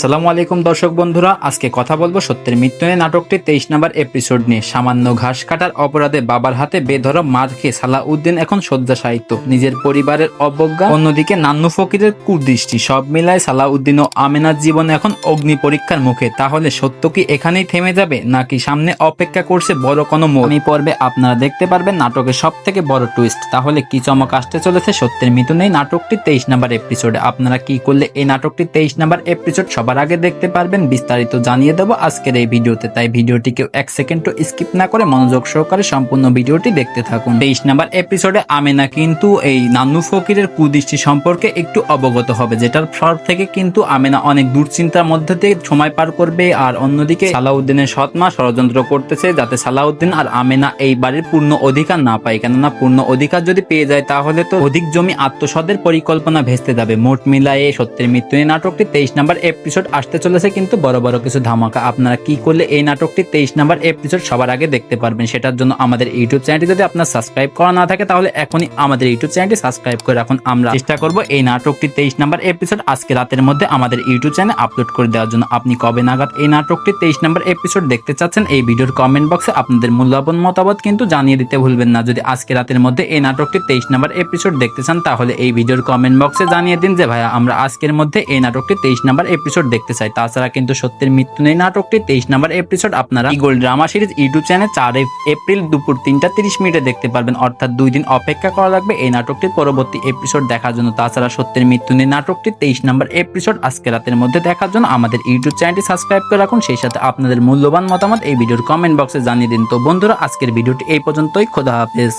আসসালামু আলাইকুম দর্শক বন্ধুরা, আজকে কথা বলবো সত্যের মৃত্যু নিয়ে নাটকটি 23 নম্বর এপিসোড নিয়ে। সামান্য ঘাস কাটার অপরাধে বাবার হাতে বেধড়ক মার খেয়ে সালাউদ্দিন এখন শয্যাশায়িত। নিজের পরিবারের অবজ্ঞা, অন্যদিকে নান্নু ফকিরের কুদৃষ্টি, সব মিলায় সালাউদ্দিন ও আমেনার জীবন এখন অগ্নি পরীক্ষার মুখে। তাহলে সত্য কি এখানেই থেমে যাবে, নাকি সামনে অপেক্ষা করছে বড় কোনো মোড়? এই পর্বে আপনারা দেখতে পারবেন নাটকের সব থেকে বড় টুইস্ট। তাহলে কি চমক আসতে চলেছে সত্যের মৃত্যু নিয়ে নাটকটি 23 নম্বর এপিসোডে? আপনারা কি করলে এই নাটকটি 23 নম্বর এপিসোড সবার আগে দেখতে পারবেন, বিস্তারিত জানিয়ে দেবো আজকের এই ভিডিওতে। তাই ভিডিওটি কেউ এক সেকেন্ড স্কিপ না করে মনোযোগ সহকারে সম্পূর্ণ ভিডিওটি দেখতে থাকুন। 23 নম্বর এপিসোডে আমেনা কিন্তু এই নান্নু ফকিরের কুদৃষ্টি সম্পর্কে একটু অবগত হবে, যেটার ফল থেকে কিন্তু আমেনা অনেক দুশ্চিন্তার মধ্যে দিয়ে সময় পার করবে। আর অন্যদিকে সালাউদ্দিনের সৎ মা ষড়যন্ত্র করতেছে যাতে সালাউদ্দিন আর আমেনা এই বাড়ির পূর্ণ অধিকার না পায়, কেননা পূর্ণ অধিকার যদি পেয়ে যায় তাহলে তো অধিক জমি আত্মসাতের পরিকল্পনা ভেস্তে যাবে। মোট মিলায়ে সত্যের মৃত্যু নিয়ে নাটকটি 23 নম্বর এপিসোড আসতে চলেছে কিন্তু বড় বড় কিছু ধামাকা। আপনারা কি করলে এই নাটকটি 23 নম্বর এপিসোড সবার আগে দেখতে পারবেন, সেটার জন্য আমাদের ইউটিউব চ্যানেলটি যদি আপনার সাবস্ক্রাইব করা না থাকে তাহলে এখনই আমাদের ইউটিউব চ্যানেলটি সাবস্ক্রাইব করে রাখুন। আমরা চেষ্টা করব এই নাটকটি 23 নম্বর এপিসোড আজকে রাতের মধ্যে আমাদের ইউটিউব চ্যানেলে আপলোড করে দেওয়ার জন্য। আপনি কবে নাগাদ এই নাটকটি 23 নম্বর এপিসোড দেখতে চাচ্ছেন, এই ভিডিওর কমেন্ট বক্সে আপনাদের মূল্যবান মতামত কিন্তু জানিয়ে দিতে ভুলবেন না। যদি আজকে রাতের মধ্যে এই নাটকটি 23 নম্বর এপিসোড দেখতে চান তাহলে এই ভিডিওর কমেন্ট বক্সে জানিয়ে দিন যে ভাইয়া আমরা আজকের মধ্যে এই নাটকটি 23 নম্বর এপিসোড দেখতে চাই। তাছাড়া কিন্তু সত্যের মৃত্যু নেই নাটকটি 23 নম্বর এপিসোড আপনারা ইগল ড্রামা সিরিজ ইউটিউব চ্যানেলে 4 এপ্রিল দুপুর 3:30 মিনিটে দেখতে পারবেন। অর্থাৎ 2 দিন অপেক্ষা করা লাগবে এই নাটকটির পরবর্তী এপিসোড দেখার জন্য। তাছাড়া সত্যের মৃত্যু নেই নাটকটি 23 নম্বর এপিসোড আজকে রাতের মধ্যে দেখার জন্য আমাদের ইউটিউব চ্যানেলটি সাবস্ক্রাইব করে রাখুন। সেই সাথে আপনাদের মূল্যবান মতামত এই ভিডিওর কমেন্ট বক্সে জানিয়ে দিন। তো বন্ধুরা, আজকের ভিডিওটি এই পর্যন্তই। খোদা হাফেজ।